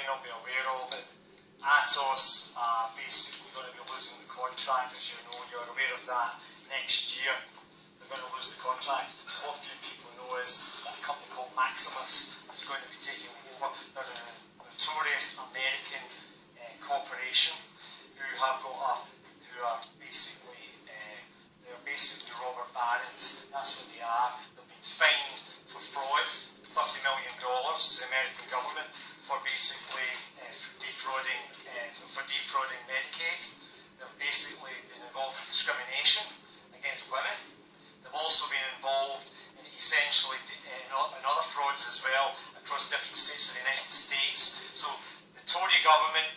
not be aware of it, Atos are basically going to be losing the contract, as you know, you're aware of that. Next year, they're going to lose the contract. What few people know is that a company called Maximus is going to be taking over. They're a notorious American corporation who are basically robber barons. That's what they are. They've been fined for fraud, $30 million to the American government for basically defrauding Medicaid. They've basically been involved in discrimination against women. They've also been involved in essentially in other frauds as well across different states of the United States. So the Tory government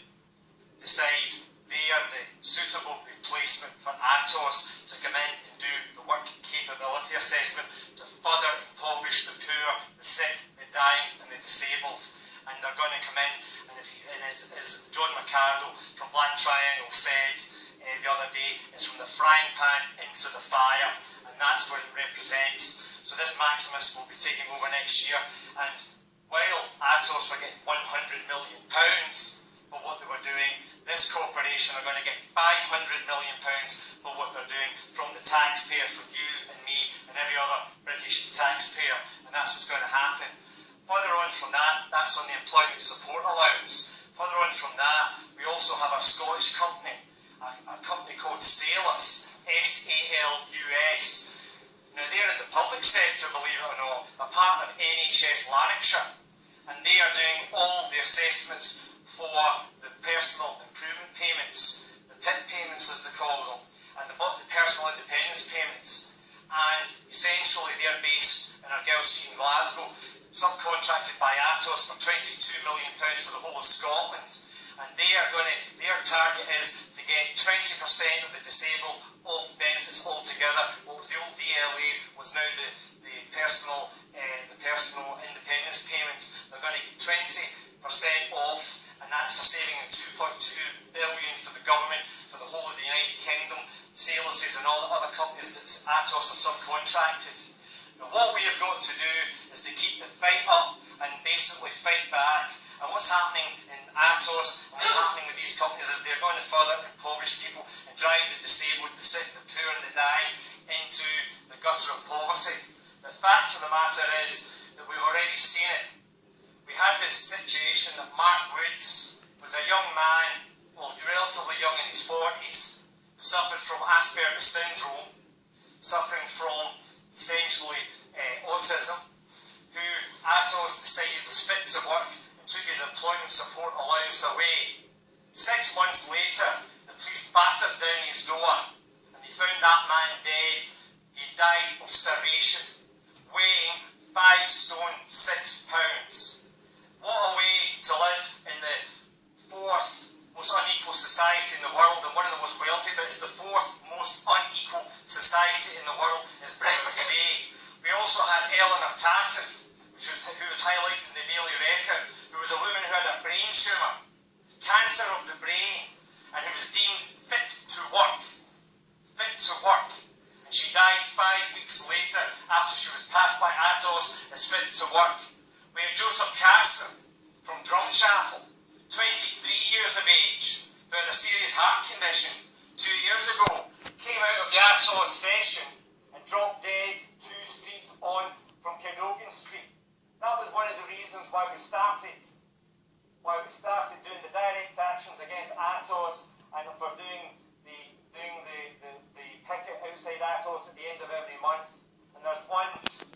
decide they are the suitable replacement for Atos to come in and do the work capability assessment to further impoverish the poor, the sick, the dying and the disabled. And they're going to come in, and as John McCardle from Black Triangle said the other day, it's from the frying pan into the fire, and that's what it represents. So this Maximus will be taking over next year, and while Atos were getting £100 million for what they were doing, this corporation are going to get £500 million for what they're doing from the taxpayer, from you and me and every other British taxpayer, and that's what's going to happen. Further on from that, that's on the employment support allowance. Further on from that, we also have a Scottish company, a company called Salus, S-A-L-U-S. Now they're in the public sector, believe it or not, a part of NHS Lanarkshire, and they are doing all the assessments for the personal improvement payments, the PIP payments as they call them, and the personal independence payments. And essentially they're based in Argyll Street in Glasgow, subcontracted by Atos for £22 million for the whole of Scotland. And their target is to get 20% of the disabled off benefits altogether. What was the old DLA was now the personal independence payments. They're going to get 20% off, and that's a saving of £2.2 billion for the government, for the whole of the United Kingdom, Saluses and all the other companies that Atos have subcontracted. Now what we have got to do is to keep the fight up and basically fight back. And what's happening in Atos, and what's happening with these companies is they're going to further impoverish people and drive the disabled, the sick, the poor and the dying into the gutter of poverty. The fact of the matter is that we've already seen it. We had this situation that Mark Woods was a young man, well, relatively young in his 40s, suffered from Asperger's syndrome, suffering from essentially autism, who Atos decided was fit to work and took his employment support allowance away. 6 months later, the police battered down his door and they found that man dead. He died of starvation, weighing 5 stone 6 pounds. What a way to live in the 4th most unequal society in the world, and one of the most wealthy, but it's the 4th most unequal society in the world is Britain today. We also had Eleanor Tatum, who was highlighted in the Daily Record, who was a woman who had a brain tumour, cancer of the brain, and who was deemed fit to work. And she died 5 weeks later after she was passed by Atos as fit to work. We had Joseph Carson from Drumchapel, 23 years of age, who had a serious heart condition 2 years ago, came out of the Atos session and dropped dead 2 streets on from Cadogan Street. That was one of the reasons why we started doing the direct actions against Atos, and for doing the picket outside Atos at the end of every month. And there's one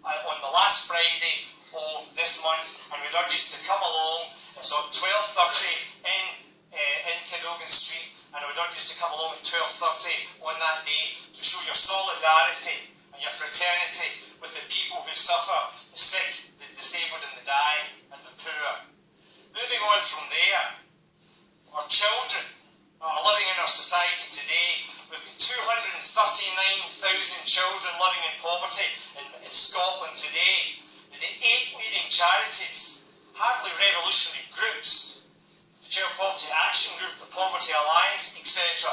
on the last Friday of this month, and we'd urge you to come along. It's on 12:30 in Cadogan Street, and I would urge you to come along at 12:30 on that day to show your solidarity and your fraternity with the people who suffer, the sick, the disabled and the dying, and the poor. Moving on from there, our children are living in our society today. We've got 239,000 children living in poverty in Scotland today. The 8 leading charities, hardly revolutionary groups, the Child Poverty Action Group, the Poverty Alliance, etc.,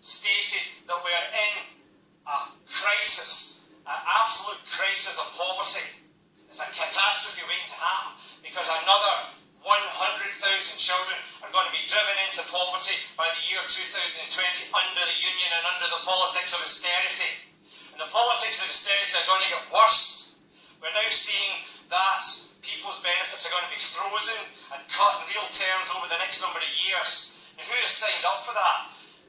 stated that we are in a crisis, an absolute crisis of poverty. It's a catastrophe waiting to happen because another 100,000 children are going to be driven into poverty by the year 2020 under the union and under the politics of austerity. And the politics of austerity are going to get worse. We're now seeing that people's benefits are going to be frozen and cut in real terms over the next number of years. And who has signed up for that?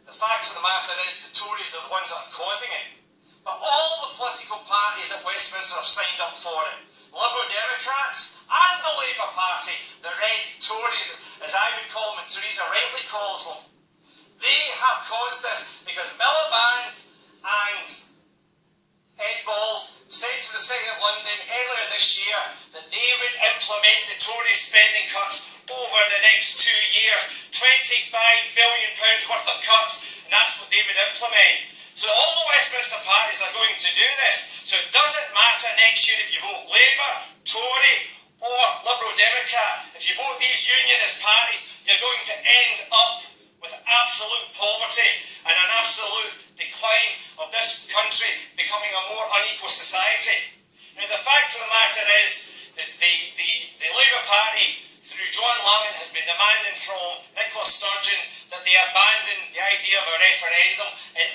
The fact of the matter is the Tories are the ones that are causing it. But all the political parties at Westminster have signed up for it. Liberal Democrats and the Labour Party, the Red Tories, as I would call them and Theresa rightly calls them. They have caused this because Miliband and Ed Balls said to the City of London earlier this year that they would implement the Tory spending cuts over the next 2 years. £25 billion worth of cuts, and that's what they would implement. So all the Westminster parties are going to do this. So it doesn't matter next year if you vote Labour, Tory or Liberal Democrat. If you vote these unionist parties, you're going to end up with absolute poverty and an absolute decline of this country becoming a more unequal society. Now the fact of the matter is that the Labour Party through John Lamont has been demanding from Nicola Sturgeon that they abandon the idea of a referendum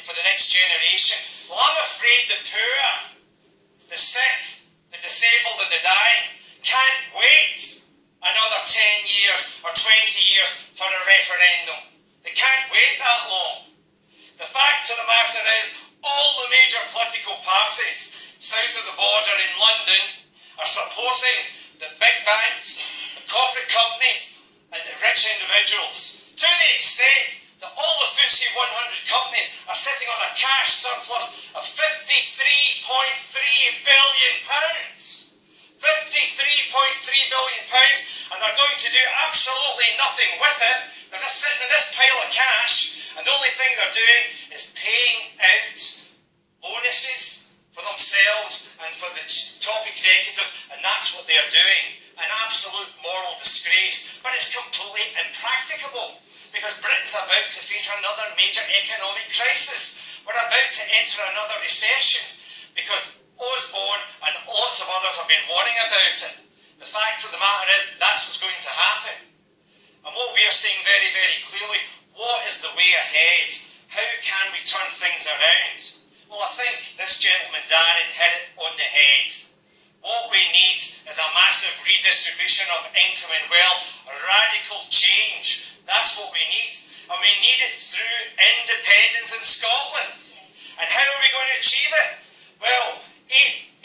for the next generation. Well, I'm afraid the poor, the sick, the disabled and the dying can't wait another 10 years or 20 years for a referendum. They can't wait that long. The fact of the matter is all the major political parties south of the border in London are supporting the big banks, the corporate companies and the rich individuals, to the extent that all the FTSE 100 companies are sitting on a cash surplus of £53.3 billion. £53.3 billion, and they're going to do absolutely nothing with it. They're just sitting in this pile of cash, and the only thing they're doing is paying out bonuses for themselves and for the top executives, and that's what they're doing. An absolute moral disgrace, but it's completely impracticable because Britain's about to face another major economic crisis. We're about to enter another recession because Osborne and lots of others have been warning about it. The fact of the matter is that's what's going to happen. And what we are seeing very, very clearly, what is the way ahead? How can we turn things around? Well, I think this gentleman, Darren, hit it on the head. What we need is a massive redistribution of income and wealth, a radical change. That's what we need. And we need it through independence in Scotland. And how are we going to achieve it? Well, 80,000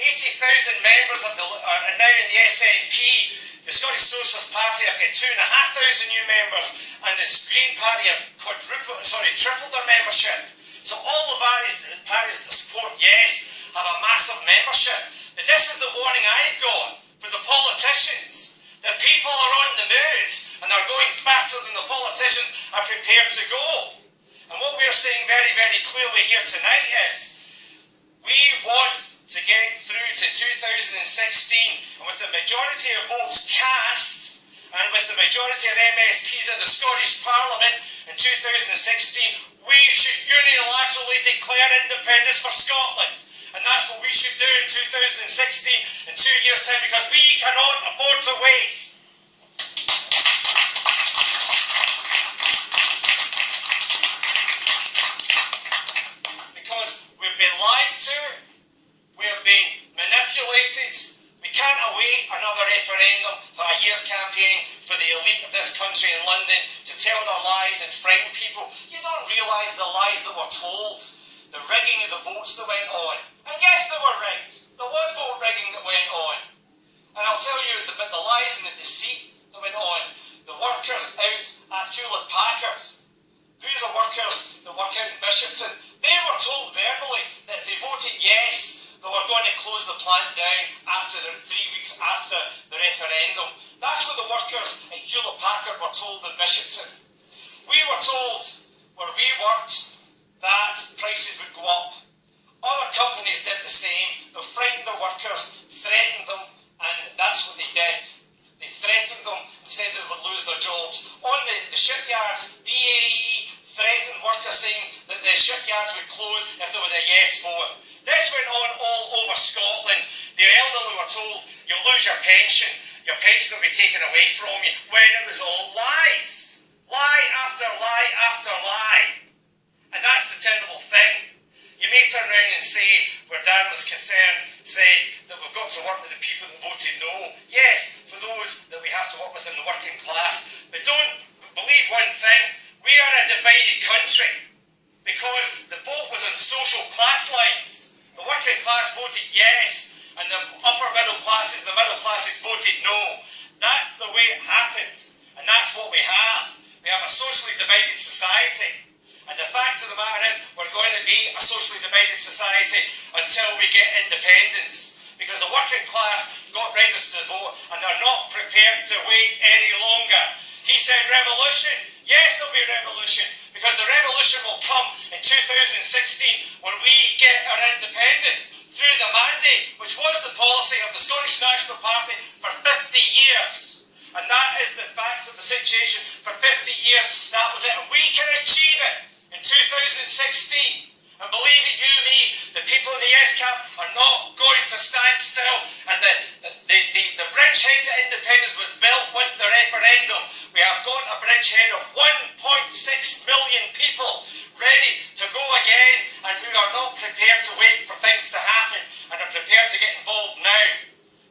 members are now in the SNP. The Scottish Socialist Party have got 2,500 new members, and the Green Party have tripled their membership. So all the parties that support Yes have a massive membership. But this is the warning I've got for the politicians. The people are on the move, and they're going faster than the politicians are prepared to go. And what we're saying very, very clearly here tonight is we want to get through to 2016, and with the majority of votes cast, and with the majority of MSPs in the Scottish Parliament in 2016, we should unilaterally declare independence for Scotland. And that's what we should do in 2016, in 2 years' time, because we cannot afford to wait. Because we've been lied to, we're being manipulated. We can't await another referendum for a year's campaigning for the elite of this country in London to tell their lies and frighten people. You don't realise the lies that were told, the rigging of the votes that went on. And yes, they were rigged. There was vote rigging that went on. And I'll tell you the lies and the deceit that went on. The workers out at Hewlett Packard. Who's the workers that work out in Bishopton? They were told verbally that if they voted yes, they were going to close the plant down 3 weeks after the referendum. That's what the workers at Hewlett Packard were told in Bishopton. We were told, where we worked, that prices would go up. Other companies did the same. They frightened their workers, threatened them, and that's what they did. They threatened them and said they would lose their jobs. On the shipyards, BAE threatened workers saying that the shipyards would close if there was a yes vote. This went on all over Scotland. The elderly were told, you'll lose your pension. your pension will be taken away from you, when it was all lies. Lie after lie after lie. And that's the terrible thing. You may turn around and say, where Dan was concerned, say that we've got to work with the people that voted no. Yes, for those that we have to work with in the working class. But don't believe one thing, we are a divided country because the vote was on social class lines. The working class voted yes, and the upper middle classes, the middle classes voted no. That's the way it happened, and that's what we have. We have a socially divided society. And the fact of the matter is, we're going to be a socially divided society until we get independence. Because the working class got registered to vote and they're not prepared to wait any longer. He said revolution. Yes, there'll be revolution. Because the revolution will come in 2016 when we get our independence through the mandate, which was the policy of the Scottish National Party for 50 years. And that is the facts of the situation. For 50 years, that was it. And we can achieve it in 2016. And believe it, you, me, the people in the SCAP are not going to stand still. And the bridgehead to independence was built with the referendum. We have got a bridgehead of 1.6 million people ready to go again and who are not prepared to wait for things to happen and are prepared to get involved now.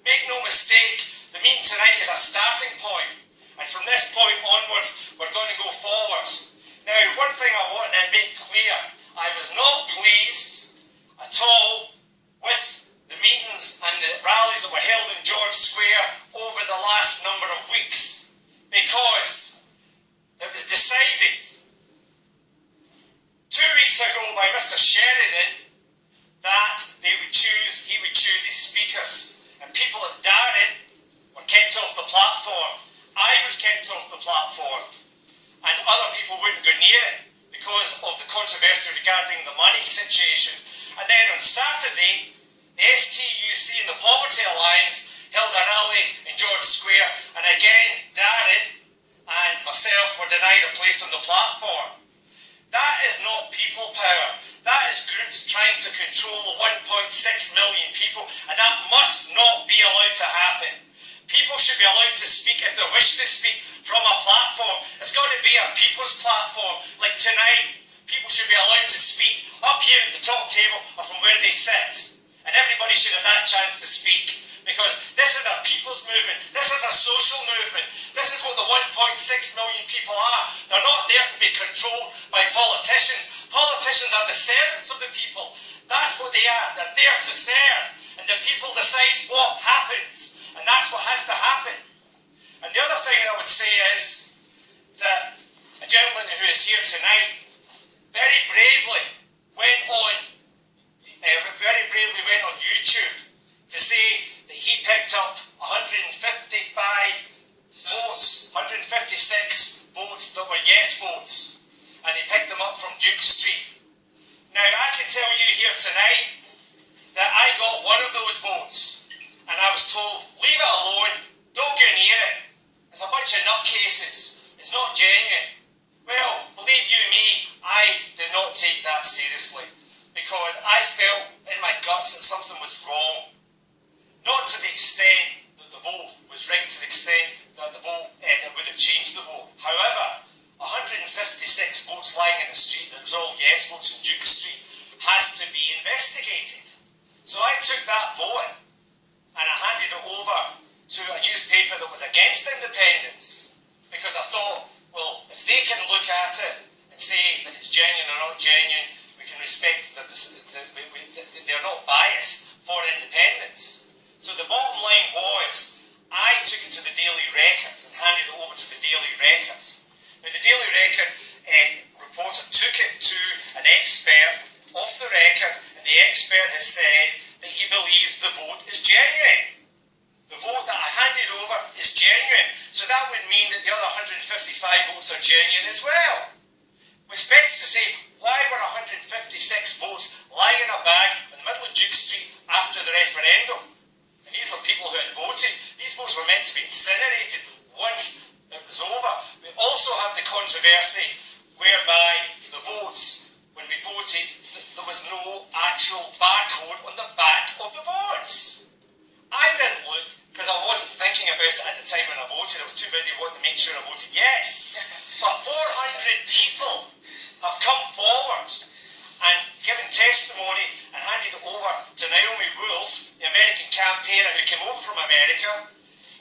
Make no mistake, the meeting tonight is a starting point. And from this point onwards, we're going to go forwards. Now, one thing I want to make clear, I was not pleased at all with the meetings and the rallies that were held in George Square over the last number of weeks, because it was decided 2 weeks ago by Mr. Sheridan that he would choose his speakers, and people at Darren were kept off the platform. I was kept off the platform, and other people wouldn't go near it because of the controversy regarding the money situation. And then on Saturday, the STUC and the Poverty Alliance held a rally in George Square, and again, Darren and myself were denied a place on the platform. That is not people power. That is groups trying to control the 1.6 million people, and that must not be allowed to happen. People should be allowed to speak if they wish to speak from a platform. It's got to be a people's platform. Like tonight, people should be allowed to speak up here at the top table or from where they sit. And everybody should have that chance to speak. Because this is a people's movement. This is a social movement. This is what the 1.6 million people are. They're not there to be controlled by politicians. Politicians are the servants of the people. That's what they are. They're there to serve. And the people decide what happens. And that's what has to happen. And the other thing I would say is that a gentleman who is here tonight very bravely went on YouTube to say that he picked up 155 votes, 156 votes that were yes votes, and he picked them up from Duke Street. Now, I can tell you here tonight that I got one of those votes, and I was told, leave it alone, don't go near it. It's a bunch of nutcases. It's not genuine. Well, believe you me, I did not take that seriously, because I felt in my guts that something was wrong. Not to the extent that the vote was rigged, to the extent that the vote that would have changed the vote. However, 156 votes lying in the street that was all yes votes in Duke Street has to be investigated. So I took that vote and I handed it over to a newspaper that was against independence, because I thought, well, if they can look at it and say that it's genuine or not genuine, we can respect that they're not biased for independence. So the bottom line was, I took it to the Daily Record and handed it over to the Daily Record. Now the Daily Record reporter took it to an expert off the record, and the expert has said that he believes the vote is genuine. The vote that I handed over is genuine. So that would mean that the other 155 votes are genuine as well. Which begs to say, why were 156 votes lying in a bag in the middle of Duke Street after the referendum? And these were people who had voted. These votes were meant to be incinerated once it was over. We also have the controversy whereby the votes, when we voted, there was no actual barcode on the back of the votes. I didn't look because I wasn't thinking about it at the time when I voted. I was too busy wanting to make sure I voted yes. But 400 people have come forward and given testimony and handed it over to Naomi Wolf, the American campaigner who came over from America,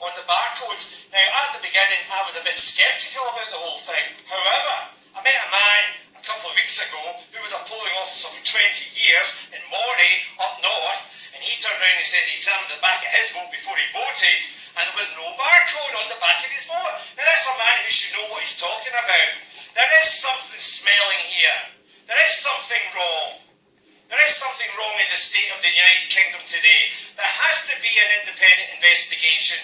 on the barcodes. Now, at the beginning, I was a bit sceptical about the whole thing. However, I met a man a couple of weeks ago who was a polling officer for 20 years in Moray, up north, and he turned around and says he examined the back of his vote before he voted, and there was no barcode on the back of his vote. Now, that's a man who should know what he's talking about. There is something smelling here. There is something wrong. There is something wrong in the state of the United Kingdom today. There has to be an independent investigation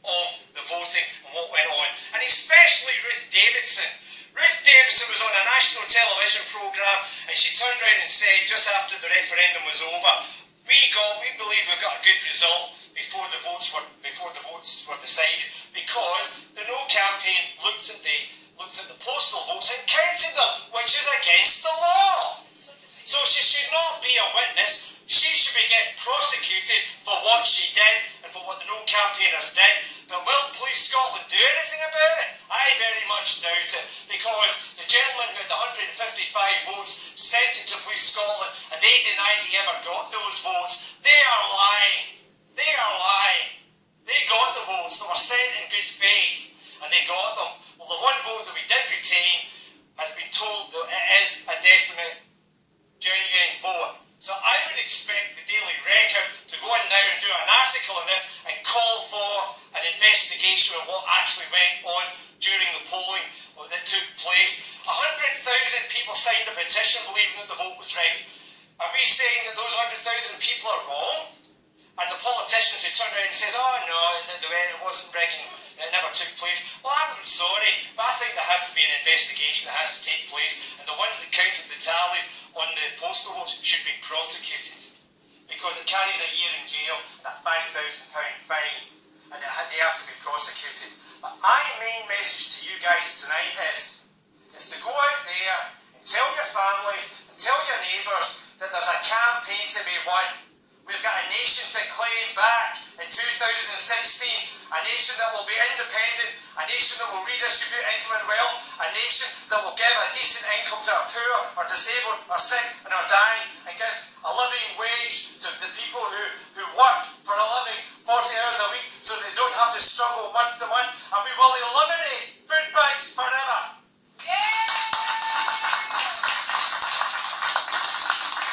of the voting and what went on. And especially Ruth Davidson. Ruth Davidson was on a national television programme and she turned around and said, just after the referendum was over, we believe we got a good result before the votes were decided, because the No campaign looked at the postal votes and counted them, which is against the law. So she should not be a witness. She should be getting prosecuted for what she did and for what the No campaigners did. But will Police Scotland do anything about it? I very much doubt it, because the gentleman who had the 155 votes sent it to Police Scotland and they denied he ever got those votes. They are lying. They are lying. They got the votes. They were sent in good faith and they got them. Well, the one vote that we did retain has been told that it is a definite genuine vote. So I would expect the Daily Record to go in now and do an article on this and call for an investigation of what actually went on during the polling that took place. 100,000 people signed a petition believing that the vote was rigged. Are we saying that those 100,000 people are wrong? And the politicians who turn around and says, oh no, it wasn't rigging, it never took place. Well, I'm sorry, but I think there has to be an investigation that has to take place, and the ones that counted the tallies on the postal votes should be prosecuted, because it carries a year in jail and a £5,000 fine, and they have to be prosecuted. But my main message to you guys tonight is to go out there and tell your families and tell your neighbours that there's a campaign to be won. We've got a nation to claim back in 2016, a nation that will be independent, a nation that will redistribute income and wealth, a nation that will give a decent income to our poor, or disabled, or sick, and are dying, and give a living wage to the people who work for a living 40 hours a week so they don't have to struggle month to month. And we will eliminate